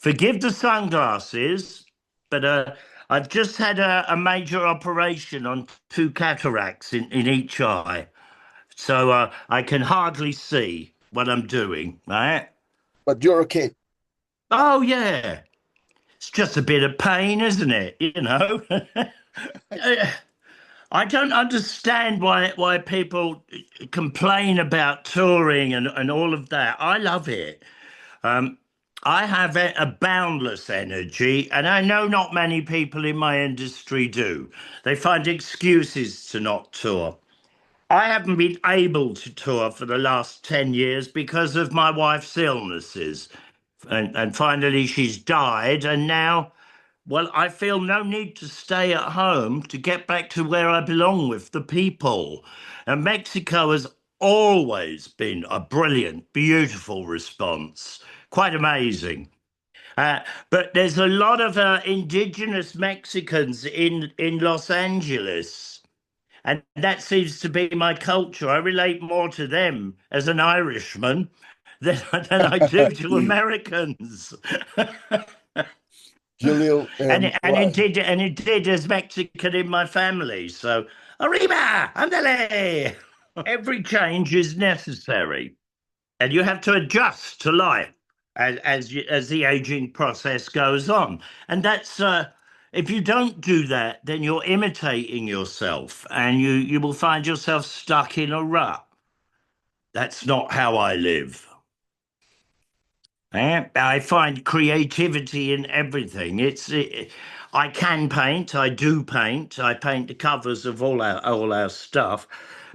Forgive the sunglasses, but I've just had a major operation on two cataracts in each eye. So I can hardly see what I'm doing, right? But you're okay. Oh, yeah. It's just a bit of pain, isn't it? You know? I don't understand why people complain about touring and all of that. I love it. Um, I have a boundless energy, and I know not many people in my industry do. They find excuses to not tour. I haven't been able to tour for the last 10 years because of my wife's illnesses. And finally, she's died. And now, well, I feel no need to stay at home to get back to where I belong with the people. And Mexico has always been a brilliant, beautiful response. Quite amazing. Uh, but there's a lot of indigenous Mexicans in Los Angeles. And that seems to be my culture. I relate more to them as an Irishman than I do to Americans. Julio, And indeed there's Mexican in my family. So arriba, andale. Every change is necessary, and you have to adjust to life as the aging process goes on. And that's if you don't do that, then you're imitating yourself, and you will find yourself stuck in a rut. That's not how I live. I find creativity in everything. I can paint. I do paint. I paint the covers of all our stuff.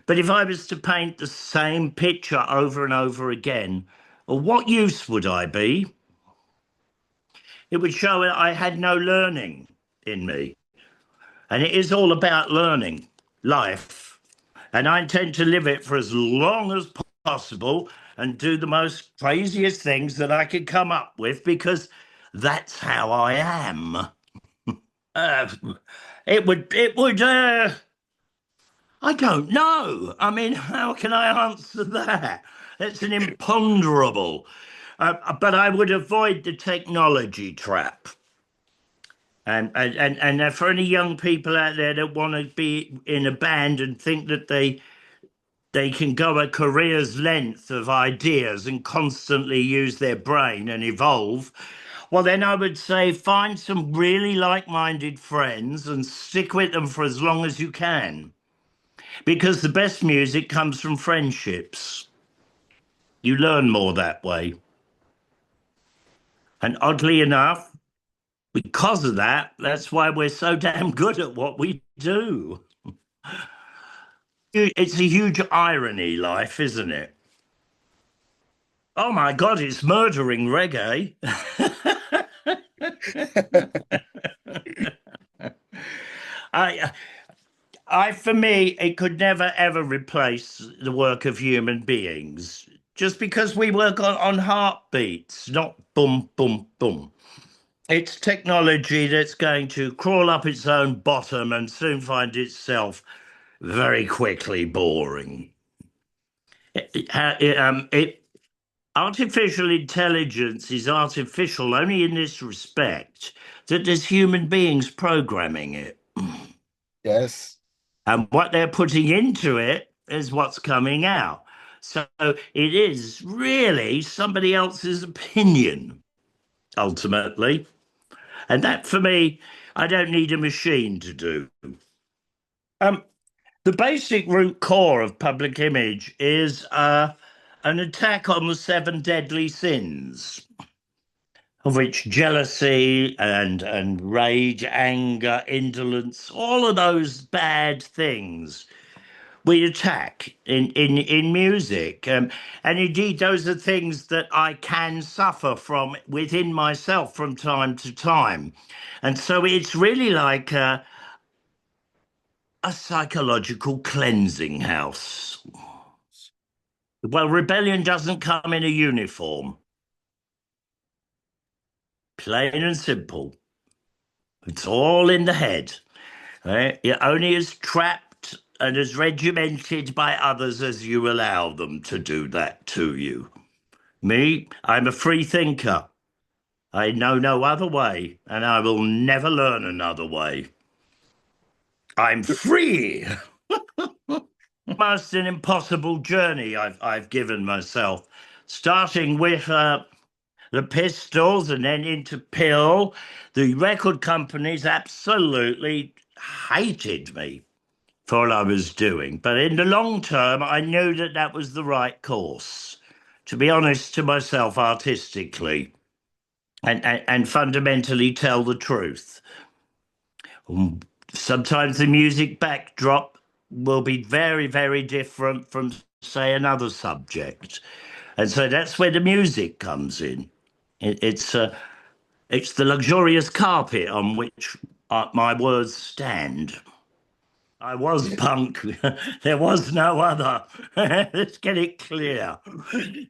But if I was to paint the same picture over and over again, well, what use would I be? It would show that I had no learning in me. And it is all about learning life. And I intend to live it for as long as possible and do the most craziest things that I could come up with because that's how I am. Uh, I don't know. I mean, how can I answer that? It's an imponderable. But I would avoid the technology trap. And for any young people out there that want to be in a band and think that they can go a career's length of ideas and constantly use their brain and evolve, well, then I would say find some really like-minded friends and stick with them for as long as you can. Because the best music comes from friendships. You learn more that way. And oddly enough, because of that, that's why we're so damn good at what we do. It's a huge irony, life, isn't it? Oh my God, it's murdering reggae. I, for me, it could never ever replace the work of human beings. Just because we work on heartbeats, not boom, boom, boom. It's technology that's going to crawl up its own bottom and soon find itself very quickly boring. Artificial intelligence is artificial only in this respect that there's human beings programming it. yes. And what they're putting into it is what's coming out. So it is really somebody else's opinion, ultimately. And that for me, I don't need a machine to do. Um, the basic root core of public image is an attack on the seven deadly sins, of which jealousy and rage, anger, indolence, all of those bad things we attack in music. And indeed, those are things that I can suffer from within myself from time to time. And so it's really like a psychological cleansing house. Well, rebellion doesn't come in a uniform, plain and simple. It's all in the head. Right? You're only as trapped and as regimented by others as you allow them to do that to you. Me, I'm a free thinker. I know no other way, and I will never learn another way. I'm free. Almost an impossible journey I've given myself, starting with the Pistols and then into Pill. The record companies absolutely hated me for what I was doing, but in the long term, I knew that that was the right course. To be honest to myself artistically, and fundamentally tell the truth. Sometimes the music backdrop will be very, very different from, say, another subject. And so that's where the music comes in. It's the luxurious carpet on which my words stand. I was punk. There was no other. Let's get it clear.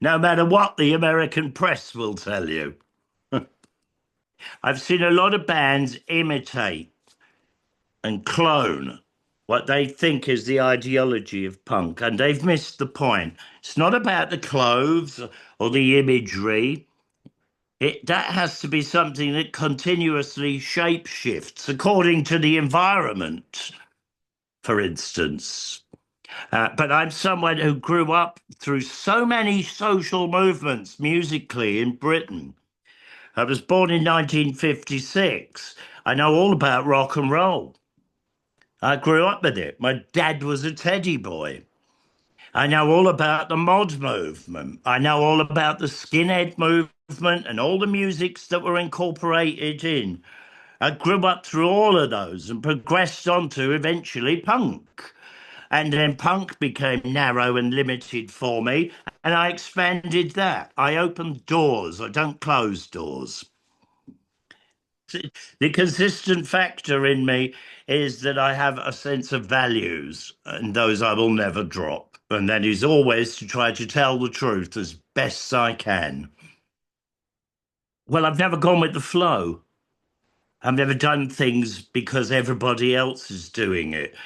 No matter what the American press will tell you. I've seen a lot of bands imitate and clone what they think is the ideology of punk, and they've missed the point. It's not about the clothes or the imagery. That has to be something that continuously shapeshifts according to the environment, for instance. But I'm someone who grew up through so many social movements musically in Britain. I was born in 1956. I know all about rock and roll. I grew up with it. My dad was a teddy boy. I know all about the mod movement. I know all about the skinhead movement and all the musics that were incorporated in. I grew up through all of those and progressed on to eventually punk. And then punk became narrow and limited for me, and I expanded that. I opened doors. I don't close doors. The consistent factor in me is that I have a sense of values, and those I will never drop. And that is always to try to tell the truth as best I can. Well, I've never gone with the flow. I've never done things because everybody else is doing it.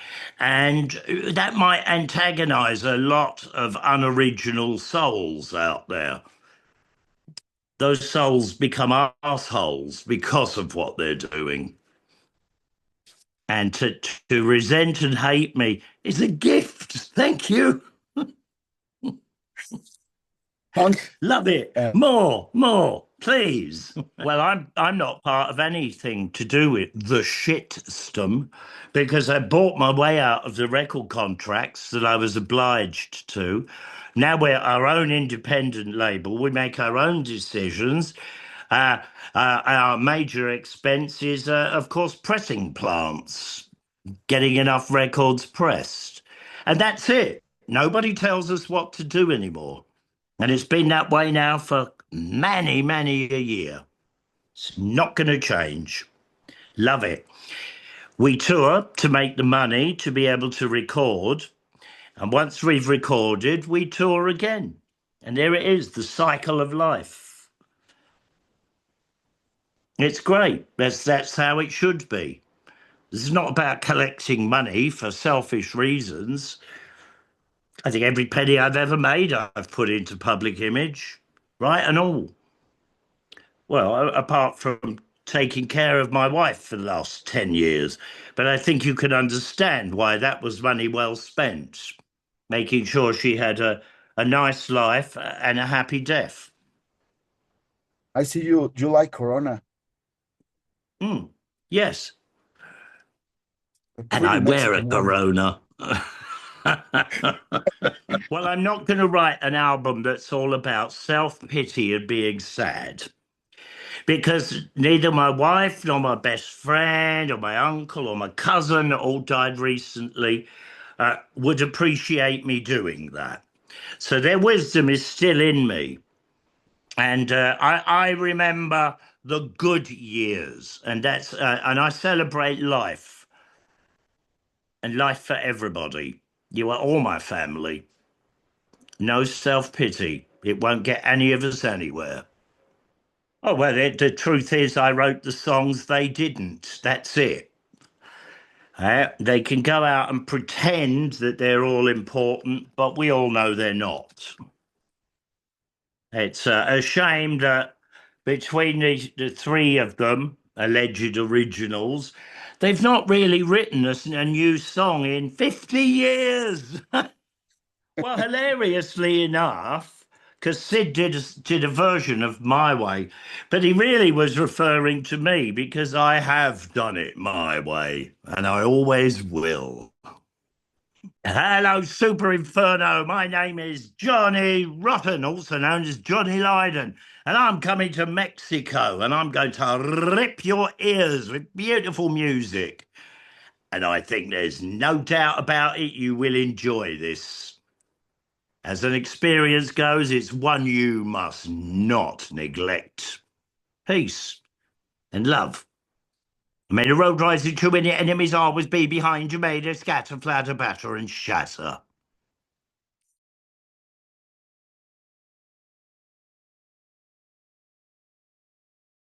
And that might antagonize a lot of unoriginal souls out there. Those souls become assholes because of what they're doing. And to resent and hate me is a gift. Thank you. Punk. Love it. More, please. Well, I'm not part of anything to do with the shit system because I bought my way out of the record contracts that I was obliged to. Now we're our own independent label. We make our own decisions. Our major expense is, of course, pressing plants, getting enough records pressed. And that's it. Nobody tells us what to do anymore. And it's been that way now for many, many a year. It's not going to change. Love it. We tour to make the money to be able to record. And once we've recorded, we tour again. And there it is, the cycle of life. It's great. That's how it should be. This is not about collecting money for selfish reasons. I think every penny I've ever made, I've put into public image, right and all. Well, apart from taking care of my wife for the last 10 years. But I think you can understand why that was money well spent, making sure she had a nice life and a happy death. I see you like Corona. Mm, yes. A And I pretty wear a Mexican one. Corona. Well, I'm not going to write an album that's all about self-pity and being sad. Because neither my wife nor my best friend or my uncle or my cousin, all died recently, would appreciate me doing that. So their wisdom is still in me. And I remember the good years, and and I celebrate life and life for everybody. You are all my family. No self-pity. It won't get any of us anywhere. Oh, well, the truth is, I wrote the songs, they didn't. That's it. They can go out and pretend that they're all important, but we all know they're not. It's a shame that between the three of them, alleged originals, they've not really written us a new song in 50 years. Well, hilariously enough, because Sid did a version of My Way, but he really was referring to me because I have done it my way, and I always will. Hello, Super Inferno. My name is Johnny Rotten, also known as Johnny Lydon, and I'm coming to Mexico, and I'm going to rip your ears with beautiful music. And I think there's no doubt about it, you will enjoy this. As an experience goes, it's one you must not neglect. Peace and love. May the road rising too many enemies always be behind you. May they scatter, flatter, batter, and shatter.